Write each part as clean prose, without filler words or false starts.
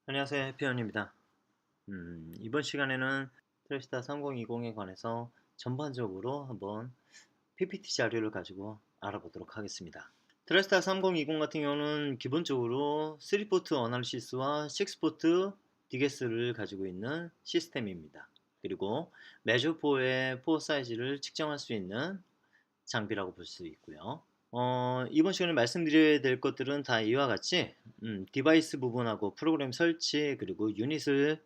안녕하세요, 해피원입니다. 이번 시간에는 트레스타 3020에 관해서 전반적으로 한번 PPT 자료를 가지고 알아보도록 하겠습니다. 트레스타 3020 같은 경우는 기본적으로 3포트 어널리시스와 6포트 디게스를 가지고 있는 시스템입니다. 그리고 메저4의 포 사이즈를 측정할 수 있는 장비라고 볼 수 있고요. 이번 시간에 말씀드려야 될 것들은 다 이와 같이 디바이스 부분하고 프로그램 설치 그리고 유닛을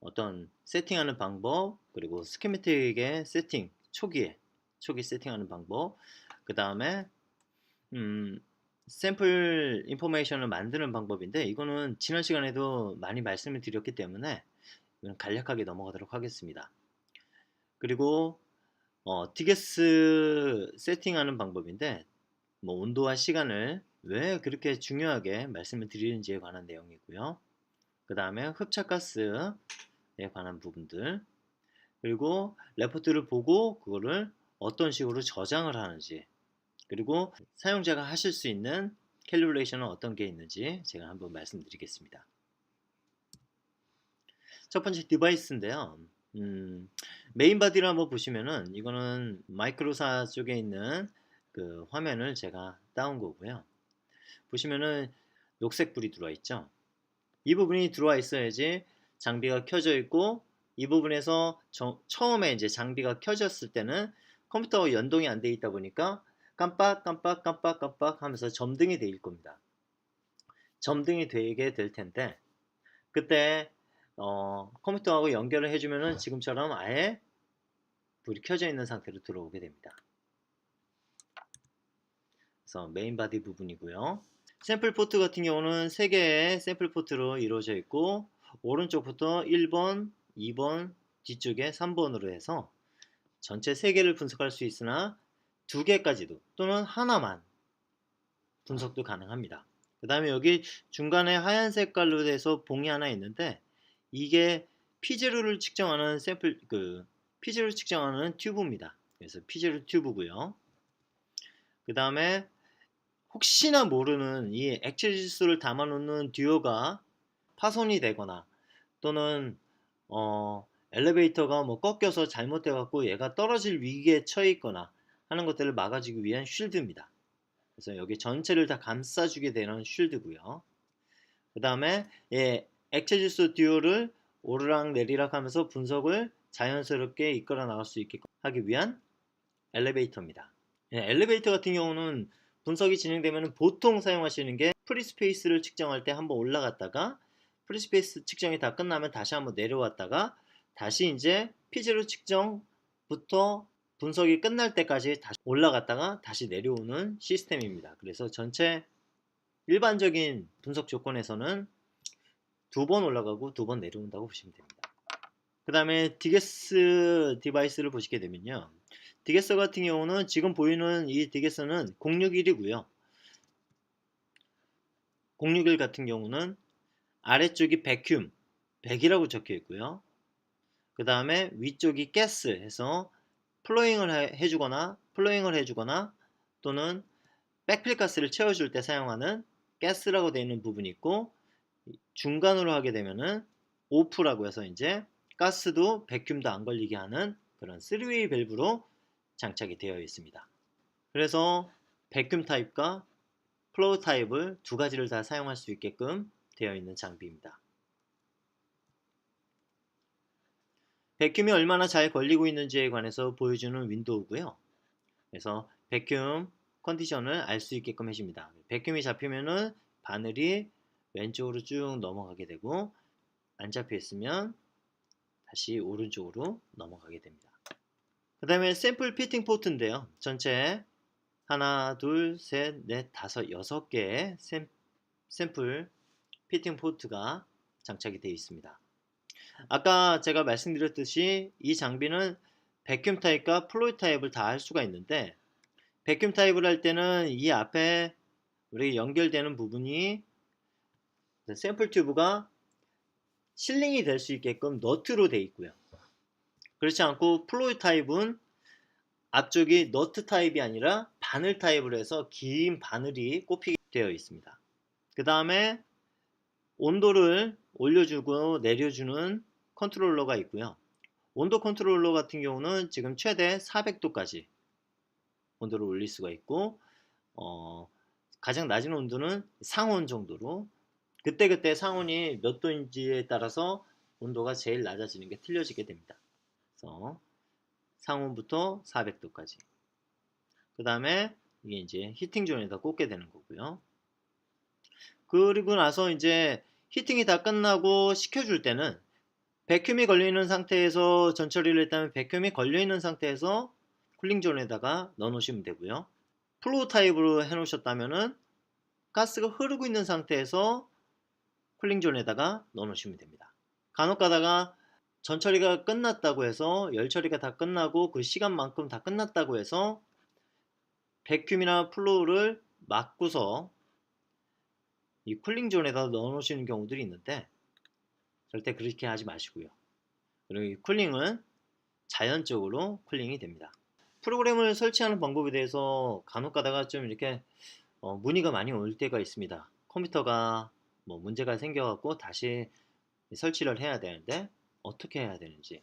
어떤 세팅하는 방법 그리고 스키매틱의 세팅 초기 세팅하는 방법 그 다음에 음, 샘플 인포메이션을 만드는 방법인데 이거는 지난 시간에도 많이 말씀을 드렸기 때문에 이건 간략하게 넘어가도록 하겠습니다. 그리고 티게스 세팅하는 방법인데 뭐 온도와 시간을 왜 그렇게 중요하게 말씀을 드리는지에 관한 내용이고요. 그 다음에 흡착가스에 관한 부분들 그리고 레포트를 보고 그거를 어떤 식으로 저장을 하는지 그리고 사용자가 하실 수 있는 캘리브레이션은 어떤 게 있는지 제가 한번 말씀드리겠습니다. 첫 번째 디바이스인데요. 메인 바디를 한번 보시면은 이거는 마이크로사 쪽에 있는 그 화면을 제가 따온 거고요. 보시면은 녹색 불이 들어와 있죠. 이 부분이 들어와 있어야지 장비가 켜져 있고 이 부분에서 처음에 이제 장비가 켜졌을 때는 컴퓨터가 연동이 안 돼 있다 보니까 깜빡 하면서 점등이 돼 있을 겁니다. 점등이 되게 될 텐데 그때 컴퓨터하고 연결을 해주면은 지금처럼 아예 불이 켜져 있는 상태로 들어오게 됩니다. 그래서 메인 바디 부분이고요. 샘플 포트 같은 경우는 3개의 샘플 포트로 이루어져 있고 오른쪽부터 1번, 2번, 뒤쪽에 3번으로 해서 전체 3개를 분석할 수 있으나 2개까지도 또는 하나만 분석도 가능합니다. 그 다음에 여기 중간에 하얀 색깔로 돼서 봉이 하나 있는데 이게 P0를 측정하는 P0를 측정하는 튜브입니다. 그래서 P0 튜브고요. 그 다음에 혹시나 모르는 이 액체 지수를 담아놓는 듀오가 파손이 되거나 또는 엘리베이터가 뭐 꺾여서 잘못돼 갖고 얘가 떨어질 위기에 처해 있거나 하는 것들을 막아주기 위한 쉴드입니다. 그래서 여기 전체를 다 감싸주게 되는 쉴드고요. 그 다음에 액체 지수 듀오를 오르락 내리락 하면서 분석을 자연스럽게 이끌어 나갈 수 있게 하기 위한 엘리베이터입니다. 엘리베이터 같은 경우는 분석이 진행되면 보통 사용하시는 게 프리스페이스를 측정할 때 한번 올라갔다가 프리스페이스 측정이 다 끝나면 다시 한번 내려왔다가 다시 이제 P0 측정부터 분석이 끝날 때까지 다시 올라갔다가 다시 내려오는 시스템입니다. 그래서 전체 일반적인 분석 조건에서는 2번 올라가고 2번 내려온다고 보시면 됩니다. 그 다음에 디게스 디바이스를 보시게 되면요. 디게서 같은 경우는 지금 보이는 이 디게서는 061이고요. 061 같은 경우는 아래쪽이 백큐 100이라고 적혀 있고요. 그 다음에 위쪽이 가스 해서 플로잉을 해주거나 또는 백필 가스를 채워줄 때 사용하는 가스라고 되어 있는 부분이 있고 중간으로 하게 되면은 오프라고 해서 이제 가스도 백큐도 안 걸리게 하는 그런 3웨이 밸브로 장착이 되어 있습니다. 그래서 백큐 타입과 플로우 타입을 두 가지를 다 사용할 수 있게끔 되어 있는 장비입니다. 백큐이 얼마나 잘 걸리고 있는지에 관해서 보여주는 윈도우고요. 그래서 백큐 컨디션을 알 수 있게끔 해줍니다. 백큐이 잡히면은 바늘이 왼쪽으로 쭉 넘어가게 되고 안 잡혀 있으면 다시 오른쪽으로 넘어가게 됩니다. 그 다음에 샘플 피팅 포트인데요. 전체 하나, 둘, 셋, 넷, 다섯, 6개의 샘플 피팅 포트가 장착이 되어 있습니다. 아까 제가 말씀드렸듯이 이 장비는 백큐 타입과 플로이 타입을 다 할 수가 있는데 백큐 타입을 할 때는 이 앞에 우리 연결되는 부분이 샘플 튜브가 실링이 될 수 있게끔 너트로 되어 있고요. 그렇지 않고 플로이 타입은 앞쪽이 너트 타입이 아니라 바늘 타입으로 해서 긴 바늘이 꼽히게 되어 있습니다. 그 다음에 온도를 올려주고 내려주는 컨트롤러가 있고요. 온도 컨트롤러 같은 경우는 지금 최대 400도까지 온도를 올릴 수가 있고, 가장 낮은 온도는 상온 정도로, 그때그때 상온이 몇 도인지에 따라서 온도가 제일 낮아지는 게 틀려지게 됩니다. 그래서 상온부터 400도까지. 그 다음에 이게 이제 히팅 존에다 꽂게 되는 거고요. 그리고 나서 이제 히팅이 다 끝나고 식혀줄 때는 백큐음이 걸려있는 상태에서 전처리를 했다면 백큐음이 걸려있는 상태에서 쿨링 존에다가 넣어 놓으시면 되고요. 플로우 타입으로 해 놓으셨다면은 가스가 흐르고 있는 상태에서 쿨링 존에다가 넣어 놓으시면 됩니다. 간혹 가다가 전처리가 끝났다고 해서, 열 처리가 다 끝나고 그 시간만큼 다 끝났다고 해서 백큐음이나 플로우를 막고서 이 쿨링 존에다 넣어 놓으시는 경우들이 있는데, 절대 그렇게 하지 마시고요. 그리고 이 쿨링은 자연적으로 쿨링이 됩니다. 프로그램을 설치하는 방법에 대해서 간혹 가다가 좀 이렇게 문의가 많이 올 때가 있습니다. 컴퓨터가 뭐 문제가 생겨갖고 다시 설치를 해야 되는데 어떻게 해야 되는지.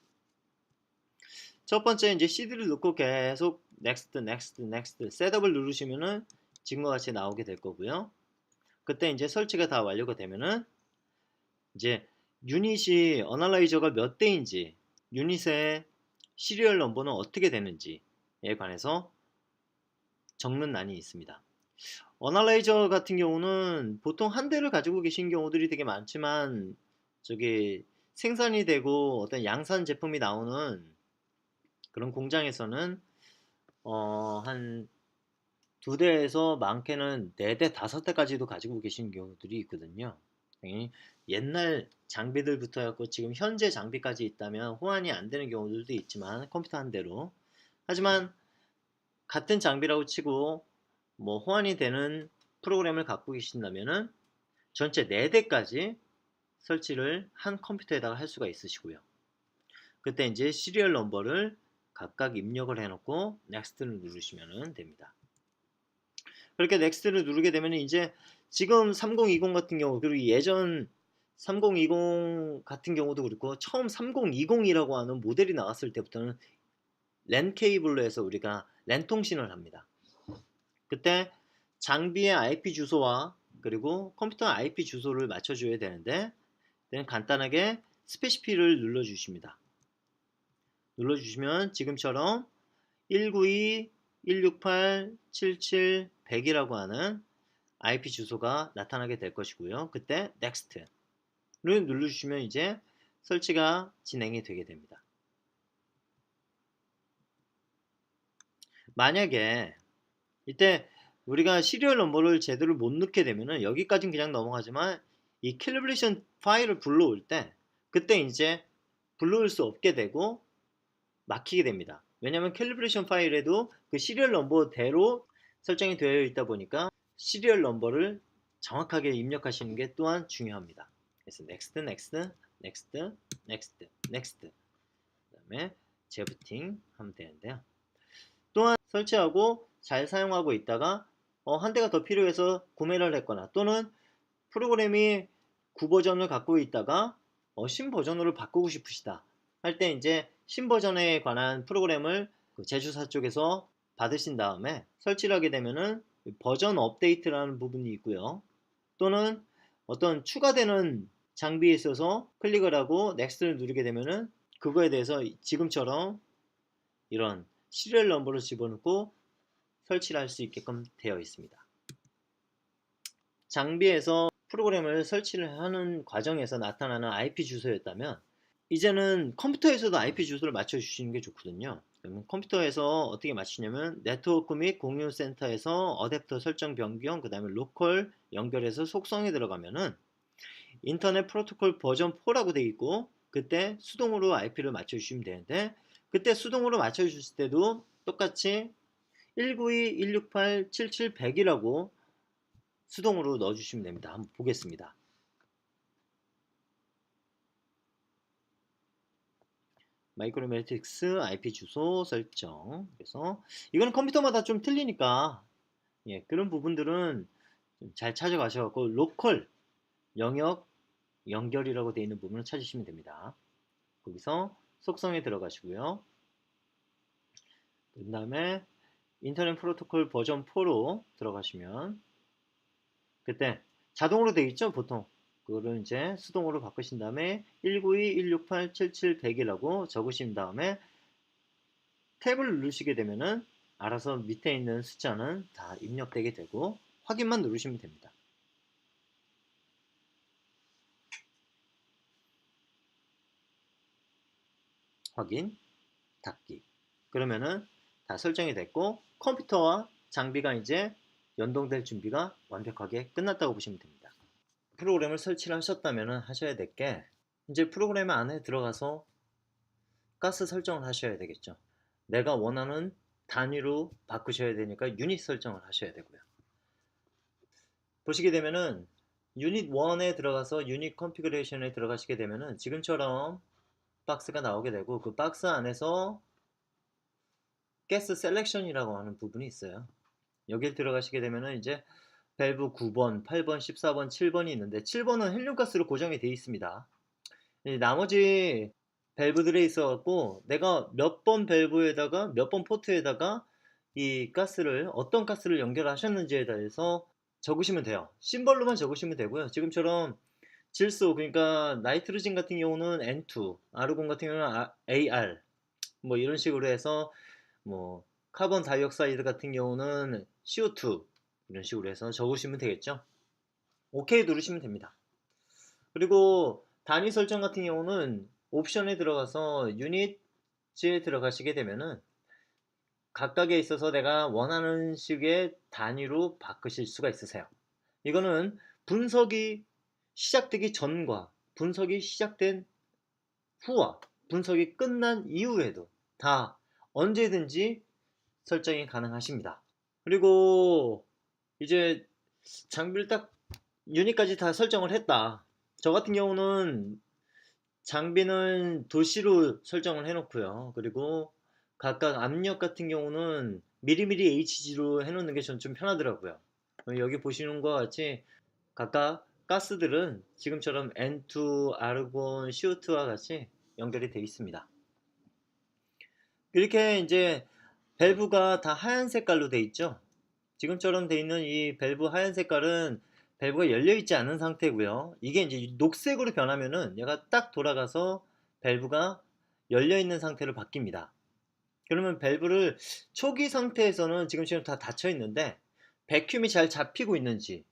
첫 번째 이제 CD를 넣고 계속 Next, Next, Next 셋업을 누르시면은 지금과 같이 나오게 될 거고요. 그때 이제 설치가 다 완료가 되면은 이제 유닛이 어널라이저가 몇 대인지, 유닛의 시리얼 넘버는 어떻게 되는지에 관해서 적는 란이 있습니다. 어널라이저 같은 경우는 보통 한 대를 가지고 계신 경우들이 되게 많지만, 저기 생산이 되고 어떤 양산 제품이 나오는 그런 공장에서는 한 두 대에서 많게는 네 대, 다섯 대까지도 가지고 계신 경우들이 있거든요. 옛날 장비들부터 해갖고 지금 현재 장비까지 있다면 호환이 안 되는 경우들도 있지만, 컴퓨터 한 대로. 하지만 같은 장비라고 치고 뭐 호환이 되는 프로그램을 갖고 계신다면은 전체 4대까지 설치를 한 컴퓨터에다가 할 수가 있으시고요. 그때 이제 시리얼 넘버를 각각 입력을 해놓고 넥스트를 누르시면 됩니다. 그렇게 넥스트를 누르게 되면 이제 지금 3020 같은 경우, 그리고 예전 3020 같은 경우도 그렇고, 처음 3020이라고 하는 모델이 나왔을 때부터는 랜 케이블로 해서 우리가 랜 통신을 합니다. 그때 장비의 IP 주소와 그리고 컴퓨터 IP 주소를 맞춰줘야 되는데, 간단하게 스페시피를 눌러주십니다. 눌러주시면 지금처럼 192.168.77.100이라고 하는 IP 주소가 나타나게 될 것이고요. 그때 Next를 눌러주시면 이제 설치가 진행이 되게 됩니다. 만약에 이때 우리가 시리얼 넘버를 제대로 못 넣게 되면은, 여기까지는 그냥 넘어가지만 이 캘리브레이션 파일을 불러올 때 그때 이제 불러올 수 없게 되고 막히게 됩니다. 왜냐하면 캘리브레이션 파일에도 그 시리얼 넘버대로 설정이 되어 있다 보니까 시리얼 넘버를 정확하게 입력하시는 게 또한 중요합니다. 그래서 next, next, next, next, next, 그 다음에 재부팅 하면 되는데요. 또한 설치하고 잘 사용하고 있다가 한 대가 더 필요해서 구매를 했거나, 또는 프로그램이 9버전을 갖고 있다가 신버전으로 바꾸고 싶으시다 할 때 이제 신버전에 관한 프로그램을 그 제조사 쪽에서 받으신 다음에 설치를 하게 되면은 버전 업데이트라는 부분이 있고요. 또는 어떤 추가되는 장비에 있어서 클릭을 하고 넥스트를 누르게 되면은 그거에 대해서 지금처럼 이런 시리얼 넘버를 집어넣고 설치를 할 수 있게끔 되어 있습니다. 장비에서 프로그램을 설치를 하는 과정에서 나타나는 IP 주소였다면, 이제는 컴퓨터에서도 IP 주소를 맞춰주시는 게 좋거든요. 그러면 컴퓨터에서 어떻게 맞추냐면, 네트워크 및 공유 센터에서 어댑터 설정 변경, 그 다음에 로컬 연결해서 속성에 들어가면은 인터넷 프로토콜 버전 4라고 되어 있고, 그때 수동으로 IP를 맞춰주시면 되는데, 그때 수동으로 맞춰주실 때도 똑같이 192.168.77.100이라고 수동으로 넣어주시면 됩니다. 한번 보겠습니다. 마이크로매트릭스 IP 주소 설정. 그래서 이거는 컴퓨터마다 좀 틀리니까 그런 부분들은 잘 찾아가셔서 로컬 영역 연결이라고 되어 있는 부분을 찾으시면 됩니다. 거기서 속성에 들어가시고요. 그 다음에 인터넷 프로토콜 버전 4로 들어가시면 그때 자동으로 되어 있죠, 보통. 그거를 이제 수동으로 바꾸신 다음에 192.168.77.100이라고 적으신 다음에 탭을 누르시게 되면은 알아서 밑에 있는 숫자는 다 입력되게 되고 확인만 누르시면 됩니다. 확인, 닫기. 그러면은 다 설정이 됐고 컴퓨터와 장비가 이제 연동될 준비가 완벽하게 끝났다고 보시면 됩니다. 프로그램을 설치를 하셨다면 하셔야 될 게 이제 프로그램 안에 들어가서 가스 설정을 하셔야 되겠죠. 내가 원하는 단위로 바꾸셔야 되니까 유닛 설정을 하셔야 되고요. 보시게 되면은 유닛 1에 들어가서 유닛 컨피그레이션에 들어가시게 되면은 지금처럼 박스가 나오게 되고 그 박스 안에서 가스 셀렉션이라고 하는 부분이 있어요. 여기에 들어가시게 되면은 이제 밸브 9번, 8번, 14번, 7번이 있는데 7번은 헬륨가스로 고정이 되어 있습니다. 나머지 밸브들에 있어 갖고 내가 몇 번 밸브에다가 몇 번 포트에다가 이 가스를 어떤 가스를 연결하셨는지에 대해서 적으시면 돼요. 심벌로만 적으시면 되고요. 지금처럼 질소 그러니까 나이트로진 같은 경우는 N2, 아르곤 같은 경우는 AR 뭐 이런 식으로 해서 뭐 카본 다이옥사이드 같은 경우는 CO2 이런 식으로 해서 적으시면 되겠죠. 오케이 누르시면 됩니다. 그리고 단위 설정 같은 경우는 옵션에 들어가서 유닛에 들어가시게 되면은 각각에 있어서 내가 원하는 식의 단위로 바꾸실 수가 있으세요. 이거는 분석이 시작되기 전과 분석이 시작된 후와 분석이 끝난 이후에도 다 언제든지 설정이 가능하십니다. 그리고 이제 장비를 딱 유닛까지 다 설정을 했다. 저 같은 경우는 장비는 도시로 설정을 해놓고요. 그리고 각각 압력 같은 경우는 미리미리 HG로 해놓는 게 전 좀 편하더라고요. 여기 보시는 것과 같이 각각 가스들은 지금처럼 N2, 아르곤, CO2와 같이 연결이 되어 있습니다. 이렇게 이제 밸브가 다 하얀 색깔로 되어 있죠. 지금처럼 되어 있는 이 밸브 하얀 색깔은 밸브가 열려 있지 않은 상태고요. 이게 이제 녹색으로 변하면은 얘가 딱 돌아가서 밸브가 열려 있는 상태로 바뀝니다. 그러면 밸브를 초기 상태에서는 지금처럼 다 닫혀 있는데 배큐움이 잘 잡히고 있는지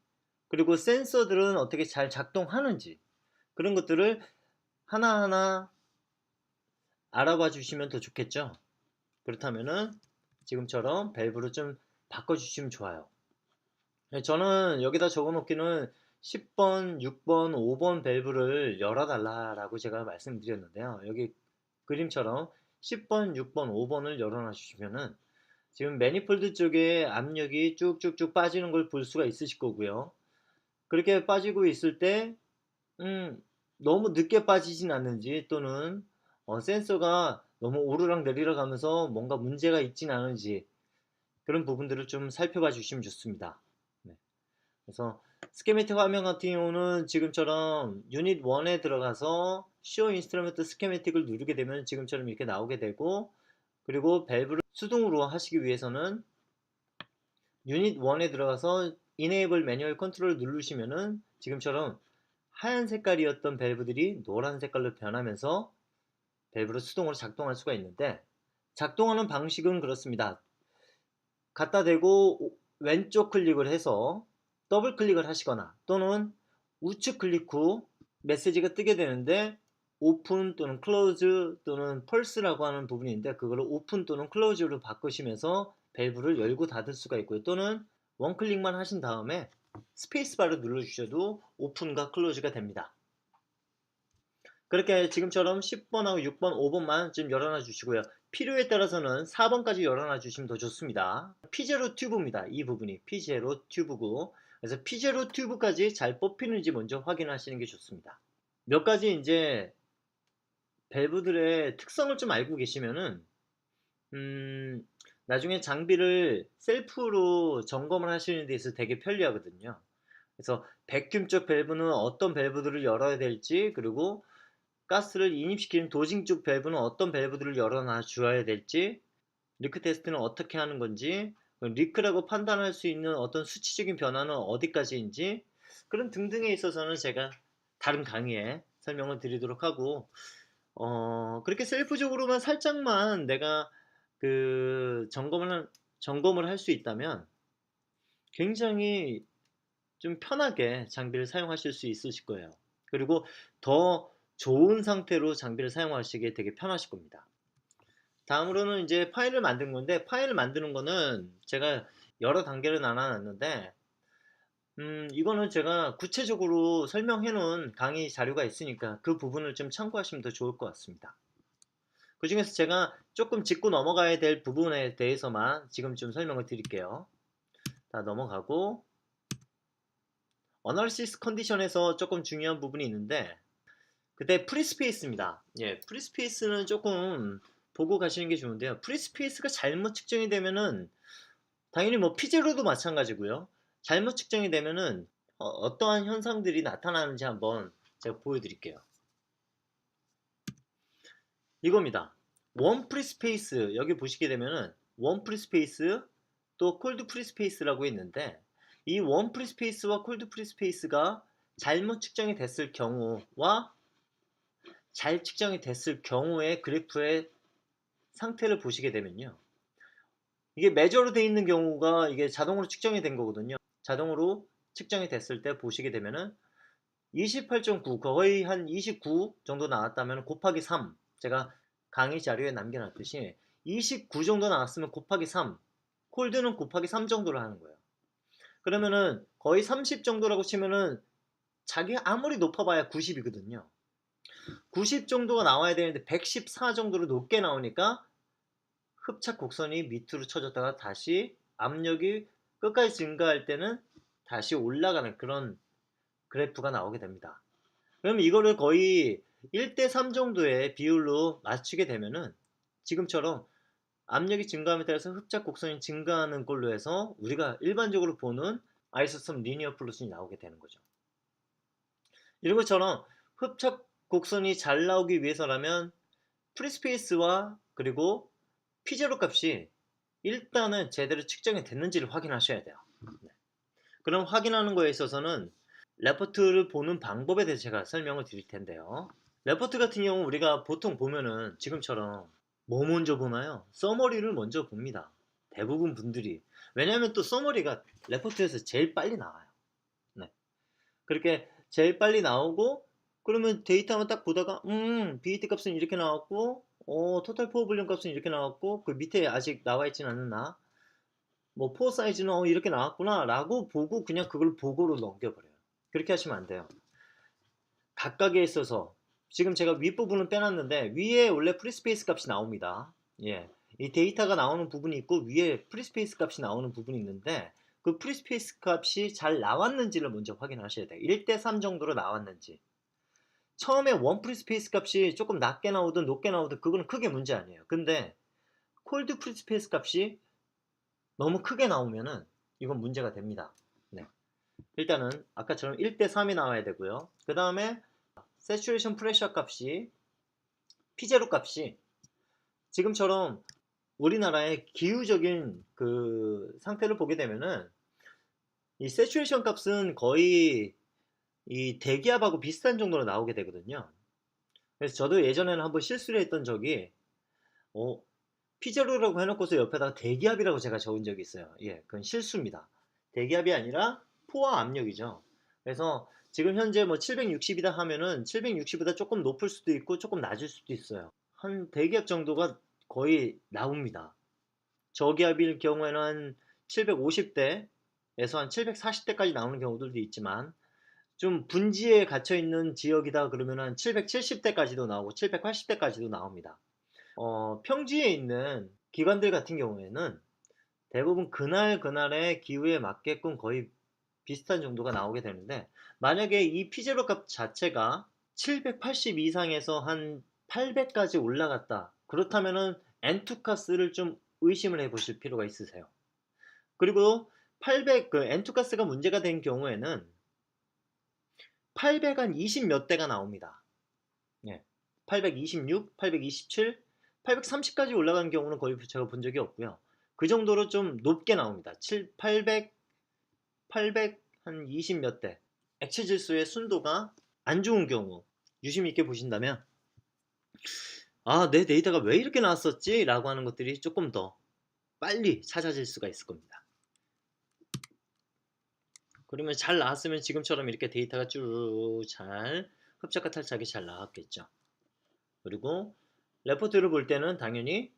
그리고 센서들은 어떻게 잘 작동하는지 그런 것들을 하나하나 알아봐 주시면 더 좋겠죠. 그렇다면은 지금처럼 밸브를 좀 바꿔주시면 좋아요. 저는 여기다 적어 놓기는 10번, 6번, 5번 밸브를 열어달라고 제가 말씀드렸는데요. 여기 그림처럼 10번, 6번, 5번을 열어놔 주시면은 지금 매니폴드 쪽에 압력이 쭉쭉쭉 빠지는 걸 볼 수가 있으실 거고요. 그렇게 빠지고 있을 때 너무 늦게 빠지진 않는지 또는 센서가 너무 오르락 내리락 하면서 뭔가 문제가 있진 않은지 그런 부분들을 좀 살펴봐 주시면 좋습니다. 네. 그래서 스케매틱 화면 같은 경우는 지금처럼 유닛 1에 들어가서 Show Instrument Schematic을 누르게 되면 지금처럼 이렇게 나오게 되고 그리고 밸브를 수동으로 하시기 위해서는 유닛 1에 들어가서 Enable Manual Control을 누르시면은 지금처럼 하얀 색깔이었던 밸브들이 노란 색깔로 변하면서 밸브를 수동으로 작동할 수가 있는데 작동하는 방식은 그렇습니다. 갖다 대고 왼쪽 클릭을 해서 더블 클릭을 하시거나 또는 우측 클릭 후 메시지가 뜨게 되는데 오픈 또는 클로즈 또는 펄스라고 하는 부분이 있는데 그거를 오픈 또는 클로즈로 바꾸시면서 밸브를 열고 닫을 수가 있고요. 또는 원 클릭만 하신 다음에 스페이스바를 눌러주셔도 오픈과 클로즈가 됩니다. 그렇게 지금처럼 10번하고 6번, 5번만 좀 열어놔 주시고요. 필요에 따라서는 4번까지 열어놔 주시면 더 좋습니다. P0 튜브입니다. 이 부분이 P0 튜브고 그래서 P0 튜브까지 잘 뽑히는지 먼저 확인하시는 게 좋습니다. 몇 가지 이제 밸브들의 특성을 좀 알고 계시면은 나중에 장비를 셀프로 점검을 하시는 데 있어서 되게 편리하거든요. 그래서 백큐um 쪽 밸브는 어떤 밸브들을 열어야 될지, 그리고 가스를 인입시키는 도징 쪽 밸브는 어떤 밸브들을 열어놔 주어야 될지, 리크 테스트는 어떻게 하는 건지, 리크라고 판단할 수 있는 어떤 수치적인 변화는 어디까지인지, 그런 등등에 있어서는 제가 다른 강의에 설명을 드리도록 하고, 그렇게 셀프적으로만 살짝만 내가 그 점검을 할 수 있다면 굉장히 좀 편하게 장비를 사용하실 수 있으실 거예요. 그리고 더 좋은 상태로 장비를 사용하시기에 되게 편하실 겁니다. 다음으로는 이제 파일을 만든 건데, 파일을 만드는 거는 제가 여러 단계를 나눠놨는데, 이거는 제가 구체적으로 설명해 놓은 강의 자료가 있으니까 그 부분을 좀 참고하시면 더 좋을 것 같습니다. 그 중에서 제가 조금 짚고 넘어가야 될 부분에 대해서만 지금 좀 설명을 드릴게요. 다 넘어가고, 어널시스 컨디션에서 조금 중요한 부분이 있는데, 그때 프리스페이스입니다. 예, 프리스페이스는 조금 보고 가시는 게 좋은데요. 프리스페이스가 잘못 측정이 되면은 당연히 뭐 피제로도 마찬가지고요. 잘못 측정이 되면은 어떠한 현상들이 나타나는지 한번 제가 보여드릴게요. 이겁니다. 원 프리스페이스, 여기 보시게 되면은 원 프리스페이스 또 콜드 프리스페이스라고 있는데, 이 원 프리스페이스와 콜드 프리스페이스가 잘못 측정이 됐을 경우와 잘 측정이 됐을 경우의 그래프의 상태를 보시게 되면요, 이게 매저로 되어 있는 경우가 이게 자동으로 측정이 된 거거든요. 자동으로 측정이 됐을 때 보시게 되면은 28.9, 거의 한 29 정도 나왔다면 곱하기 3, 제가 강의 자료에 남겨놨듯이 29 정도 나왔으면 곱하기 3, 콜드는 곱하기 3 정도로 하는 거예요. 그러면은 거의 30 정도라고 치면은 자기 아무리 높아봐야 90이거든요. 90 정도가 나와야 되는데 114 정도로 높게 나오니까 흡착 곡선이 밑으로 쳐졌다가 다시 압력이 끝까지 증가할 때는 다시 올라가는 그런 그래프가 나오게 됩니다. 그럼 이거를 거의 1대3 정도의 비율로 맞추게 되면은 지금처럼 압력이 증가함에 따라서 흡착 곡선이 증가하는 걸로 해서 우리가 일반적으로 보는 아이소섬 리니어 플롯이 나오게 되는 거죠. 이런 것처럼 흡착 곡선이 잘 나오기 위해서라면 프리스페이스와 그리고 P0 값이 일단은 제대로 측정이 됐는지를 확인하셔야 돼요. 네. 그럼 확인하는 거에 있어서는 레포트를 보는 방법에 대해서 제가 설명을 드릴 텐데요. 레포트 같은 경우 우리가 보통 보면은 지금처럼 뭐 먼저 보나요? 서머리를 먼저 봅니다. 대부분 분들이. 왜냐하면 또 서머리가 레포트에서 제일 빨리 나와요. 네. 그렇게 제일 빨리 나오고, 그러면 데이터만 딱 보다가 BAT 값은 이렇게 나왔고, 토탈 포어 볼륨 값은 이렇게 나왔고, 그 밑에 아직 나와 있진 않나, 뭐 포어 사이즈는 이렇게 나왔구나 라고 보고 그냥 그걸 보고로 넘겨버려요. 그렇게 하시면 안 돼요. 각각에 있어서 지금 제가 윗부분은 빼놨는데 위에 원래 프리스페이스 값이 나옵니다. 예, 이 데이터가 나오는 부분이 있고 위에 프리스페이스 값이 나오는 부분이 있는데, 그 프리스페이스 값이 잘 나왔는지를 먼저 확인하셔야 돼요. 1대3 정도로 나왔는지. 처음에 원 프리스페이스 값이 조금 낮게 나오든 높게 나오든 그거는 크게 문제 아니에요. 근데 콜드 프리스페이스 값이 너무 크게 나오면은 이건 문제가 됩니다. 네. 일단은 아까처럼 1대3이 나와야 되고요. 그 다음에 세츄레이션 프레셔 값이 P0 값이 지금처럼 우리나라의 기후적인 그 상태를 보게 되면은 이 세츄레이션 값은 거의 이 대기압하고 비슷한 정도로 나오게 되거든요. 그래서 저도 예전에는 한번 실수를 했던 적이 P0라고 해놓고서 옆에다가 대기압이라고 제가 적은 적이 있어요. 예, 그건 실수입니다. 대기압이 아니라 포화 압력이죠. 그래서 지금 현재 뭐 760이다 하면은 760보다 조금 높을 수도 있고 조금 낮을 수도 있어요. 한 대기압 정도가 거의 나옵니다. 저기압일 경우에는 한 750대에서 한 740대까지 나오는 경우들도 있지만, 좀 분지에 갇혀 있는 지역이다 그러면 한 770대까지도 나오고 780대까지도 나옵니다. 평지에 있는 기관들 같은 경우에는 대부분 그날 그날의 기후에 맞게끔 거의 비슷한 정도가 나오게 되는데, 만약에 이 P0 값 자체가 780 이상에서 한 800까지 올라갔다 그렇다면은 엔투카스를 좀 의심을 해 보실 필요가 있으세요. 그리고 800, 그 엔투카스가 문제가 된 경우에는 820 몇 대가 나옵니다. 예. 826, 827, 830까지 올라가는 경우는 거의 제가 본 적이 없고요. 그 정도로 좀 높게 나옵니다. 800, 800, 한 20 몇 대. 액체 질소의 순도가 안 좋은 경우 유심 있게 보신다면 내 데이터가 왜 이렇게 나왔었지? 라고 하는 것들이 조금 더 빨리 찾아질 수가 있을 겁니다. 그러면 잘 나왔으면 지금처럼 이렇게 데이터가 쭉 잘 흡착과 탈착이 잘 나왔겠죠. 그리고 레포트를 볼 때는 당연히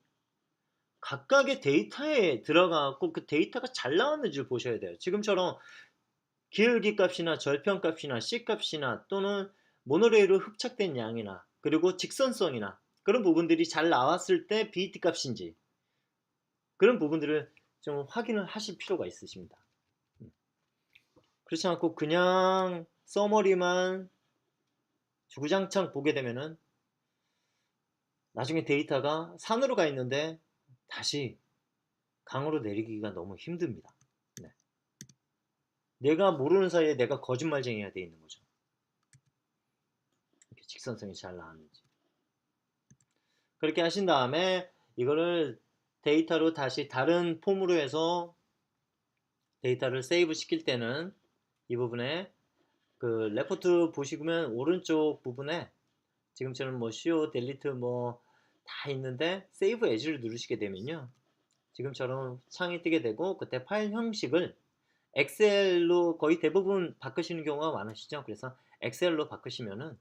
각각의 데이터에 들어가고 그 데이터가 잘 나왔는지를 보셔야 돼요. 지금처럼 기울기 값이나 절편 값이나 C 값이나 또는 모노레일로 흡착된 양이나 그리고 직선성이나 그런 부분들이 잘 나왔을 때 BET 값인지 그런 부분들을 좀 확인을 하실 필요가 있으십니다. 그렇지 않고 그냥 서머리만 주구장창 보게 되면은 나중에 데이터가 산으로 가 있는데 다시 강으로 내리기가 너무 힘듭니다. 네. 내가 모르는 사이에 내가 거짓말쟁이가 돼 있는 거죠. 이렇게 직선성이 잘 나왔는지. 그렇게 하신 다음에 이거를 데이터로 다시 다른 폼으로 해서 데이터를 세이브 시킬 때는 이 부분에 그 레포트 보시면 오른쪽 부분에 지금처럼 뭐 CO, 델리트 뭐 다 있는데 세이브 에즈를 누르시게 되면요. 지금처럼 창이 뜨게 되고 그때 파일 형식을 엑셀로 거의 대부분 바꾸시는 경우가 많으시죠. 그래서 엑셀로 바꾸시면은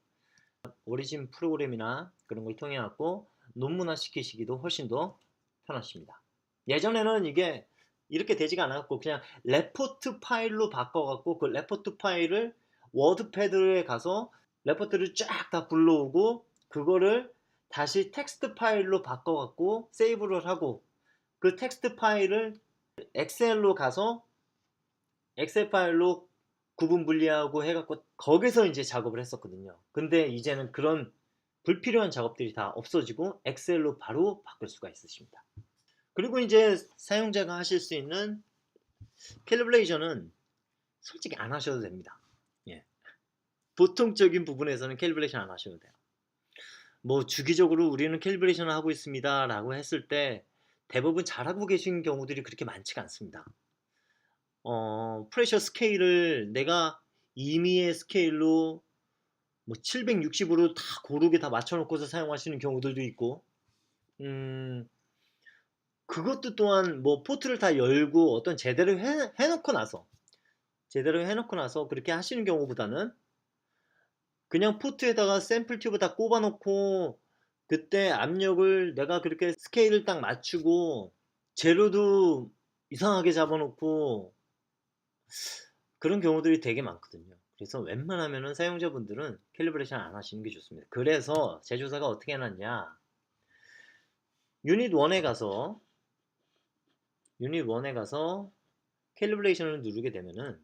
오리진 프로그램이나 그런 걸 통해 갖고 논문화 시키시기도 훨씬 더 편하십니다. 예전에는 이게 이렇게 되지가 않았고 그냥 레포트 파일로 바꿔갖고 그 레포트 파일을 워드패드에 가서 레포트를 쫙 다 불러오고 그거를 다시 텍스트 파일로 바꿔갖고 세이브를 하고 그 텍스트 파일을 엑셀로 가서 엑셀 파일로 구분 분리하고 해갖고 거기서 이제 작업을 했었거든요. 근데 이제는 그런 불필요한 작업들이 다 없어지고 엑셀로 바로 바꿀 수가 있으십니다. 그리고 이제 사용자가 하실 수 있는 캘리브레이션은 솔직히 안 하셔도 됩니다. 예. 보통적인 부분에서는 캘리브레이션 안 하셔도 돼요. 뭐 주기적으로 우리는 캘리브레이션을 하고 있습니다 라고 했을 때 대부분 잘하고 계신 경우들이 그렇게 많지가 않습니다. 프레셔 스케일을 내가 임의의 스케일로 뭐 760으로 다 고르게 다 맞춰놓고서 사용하시는 경우들도 있고 그것도 또한 뭐 포트를 다 열고 어떤 제대로 해놓고 나서 그렇게 하시는 경우보다는 그냥 포트에다가 샘플 튜브 다 꼽아 놓고 그때 압력을 내가 그렇게 스케일을 딱 맞추고 재료도 이상하게 잡아 놓고 그런 경우들이 되게 많거든요. 그래서 웬만하면은 사용자분들은 캘리브레이션 안 하시는 게 좋습니다. 그래서 제조사가 어떻게 해놨냐, 유닛 1에 가서 캘리브레이션을 누르게 되면은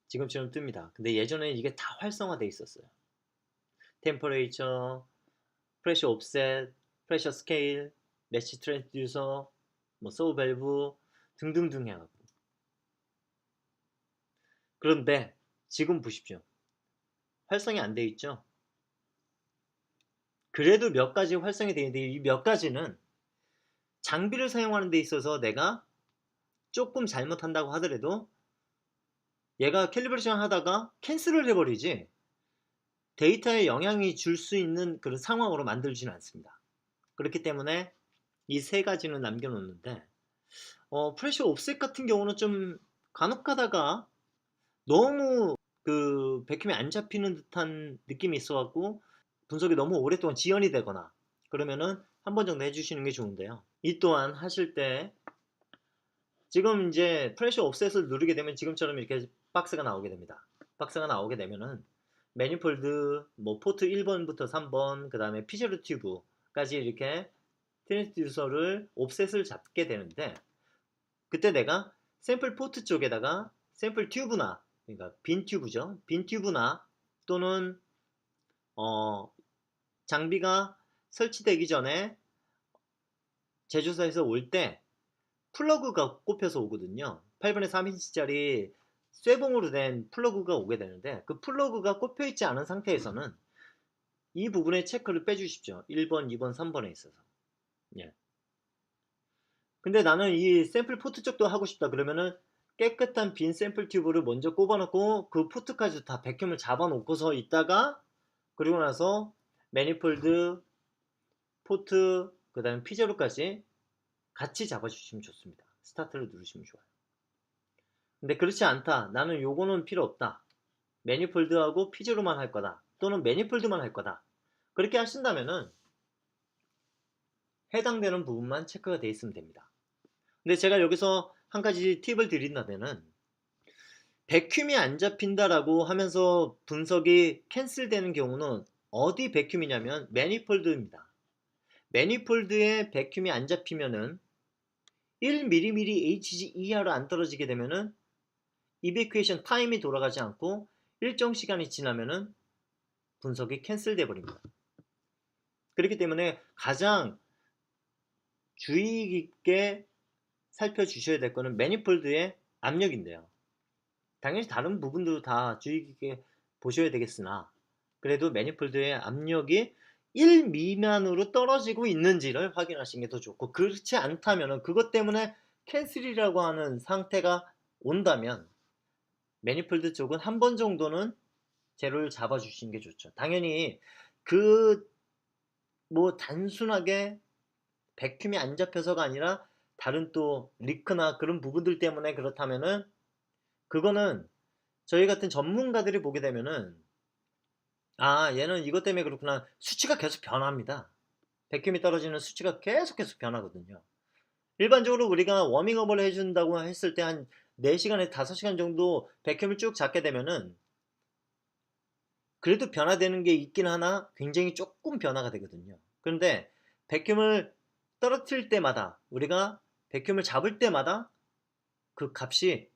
지금처럼 뜹니다. 근데 예전에 이게 다 활성화돼 있었어요. 템퍼레이처, 프레셔 옵셋, 프레셔 스케일, 매치 트랜스듀서, 뭐 소우 밸브 등등등 해갖고. 그런데 지금 보십시오. 활성이 안 돼 있죠. 그래도 몇 가지 활성이 되어 있는데 이 몇 가지는 장비를 사용하는 데 있어서 내가 조금 잘못한다고 하더라도 얘가 캘리브레이션 하다가 캔슬을 해버리지 데이터에 영향이 줄 수 있는 그런 상황으로 만들지는 않습니다. 그렇기 때문에 이 세 가지는 남겨놓는데 프레셔 옵셋 같은 경우는 좀 간혹 가다가 너무 그 백큐이 안 잡히는 듯한 느낌이 있어갖고 분석이 너무 오랫동안 지연이 되거나 그러면은 한 번 정도 해주시는 게 좋은데요. 이 또한 하실 때 지금 이제 프레셔 옵셋을 누르게 되면 지금처럼 이렇게 박스가 나오게 됩니다. 박스가 나오게 되면은 매니폴드 뭐 포트 1번부터 3번 그 다음에 피제로 튜브까지 이렇게 트랜스듀서를 옵셋을 잡게 되는데 그때 내가 샘플 포트 쪽에다가 샘플 튜브나 그러니까 빈 튜브죠. 빈 튜브나 또는 장비가 설치되기 전에 제조사에서 올 때 플러그가 꼽혀서 오거든요. 8분의 3인치짜리 쇠봉으로 된 플러그가 오게 되는데 그 플러그가 꼽혀 있지 않은 상태에서는 이 부분에 체크를 빼주십시오. 1번, 2번, 3번에 있어서. 예. 근데 나는 이 샘플 포트 쪽도 하고 싶다 그러면은 깨끗한 빈 샘플 튜브를 먼저 꼽아놓고 그 포트까지 다 백큐을 잡아놓고서 있다가 그리고 나서 매니폴드, 포트, 그 다음에 피제로까지 같이 잡아주시면 좋습니다. 스타트를 누르시면 좋아요. 근데 그렇지 않다. 나는 요거는 필요 없다. 매니폴드하고 피제로만 할 거다. 또는 매니폴드만 할 거다. 그렇게 하신다면은 해당되는 부분만 체크가 되어 있으면 됩니다. 근데 제가 여기서 한 가지 팁을 드린다면은 백큐이 안 잡힌다라고 하면서 분석이 캔슬되는 경우는 어디 백큐이냐면 매니폴드입니다. 매니폴드에 백큐이 안 잡히면은 1mm HG 이하로 안 떨어지게 되면은 이베큐에이션 타임이 돌아가지 않고 일정 시간이 지나면은 분석이 캔슬돼 버립니다. 그렇기 때문에 가장 주의 깊게 살펴주셔야 될 거는 매니폴드의 압력인데요. 당연히 다른 부분도 다 주의 깊게 보셔야 되겠으나 그래도 매니폴드의 압력이 1 미만으로 떨어지고 있는지를 확인하시는 게 더 좋고 그렇지 않다면 그것 때문에 캔슬이라고 하는 상태가 온다면 매니폴드 쪽은 한 번 정도는 제로를 잡아 주시는 게 좋죠. 당연히 그 뭐 단순하게 백큐이 안 잡혀서가 아니라 다른 또 리크나 그런 부분들 때문에 그렇다면은 그거는 저희 같은 전문가들이 보게 되면은 아 얘는 이것 때문에 그렇구나 수치가 계속 변합니다. 백큐이 떨어지는 수치가 계속 변하거든요. 일반적으로 우리가 워밍업을 해준다고 했을 때 한 4시간에 5시간 정도 백큐을 쭉 잡게 되면은 그래도 변화되는 게 있긴 하나 굉장히 조금 변화가 되거든요. 그런데 백큐을 떨어뜨릴 때마다 우리가 백큐을 잡을 때마다 그 값이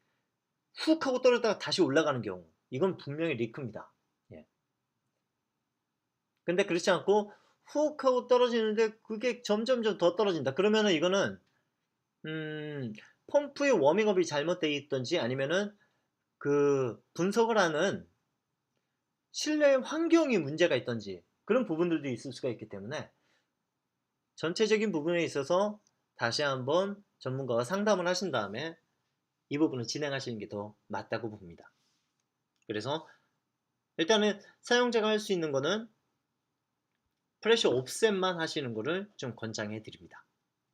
훅 하고 떨어졌다가 다시 올라가는 경우 이건 분명히 리크입니다. 예. 근데 그렇지 않고 훅 하고 떨어지는데 그게 점점점 더 떨어진다. 그러면은 이거는 펌프의 워밍업이 잘못되어 있던지 아니면은 그 분석을 하는 실내 환경이 문제가 있던지 그런 부분들도 있을 수가 있기 때문에 전체적인 부분에 있어서 다시 한번 전문가와 상담을 하신 다음에 이 부분을 진행하시는 게 더 맞다고 봅니다. 그래서 일단은 사용자가 할 수 있는 거는 프레셔 옵셋만 하시는 거를 좀 권장해 드립니다.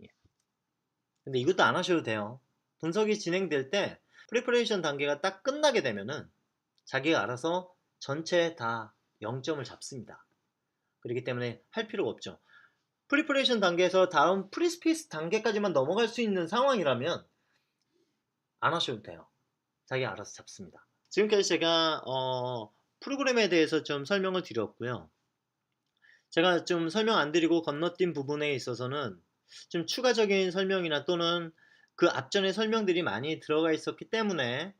예. 근데 이것도 안 하셔도 돼요. 분석이 진행될 때 프리퍼레이션 단계가 딱 끝나게 되면은 자기가 알아서 전체 다 0점을 잡습니다. 그렇기 때문에 할 필요가 없죠. 프리퍼레이션 단계에서 다음 프리스페이스 단계까지만 넘어갈 수 있는 상황이라면 안 하셔도 돼요. 자기가 알아서 잡습니다. 지금까지 제가 프로그램에 대해서 좀 설명을 드렸고요. 제가 좀 설명 안 드리고 건너뛴 부분에 있어서는 좀 추가적인 설명이나 또는 그 앞전에 설명들이 많이 들어가 있었기 때문에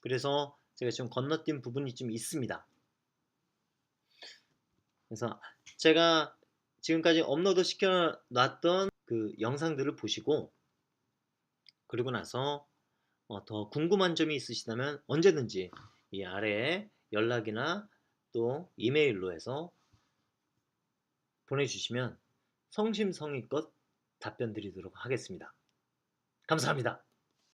그래서 제가 좀 건너뛴 부분이 좀 있습니다. 그래서 제가 지금까지 업로드 시켜 놨던 그 영상들을 보시고 그리고 나서 더 궁금한 점이 있으시다면 언제든지 이 아래에 연락이나 또 이메일로 해서 보내주시면 성심성의껏 답변 드리도록 하겠습니다. 감사합니다.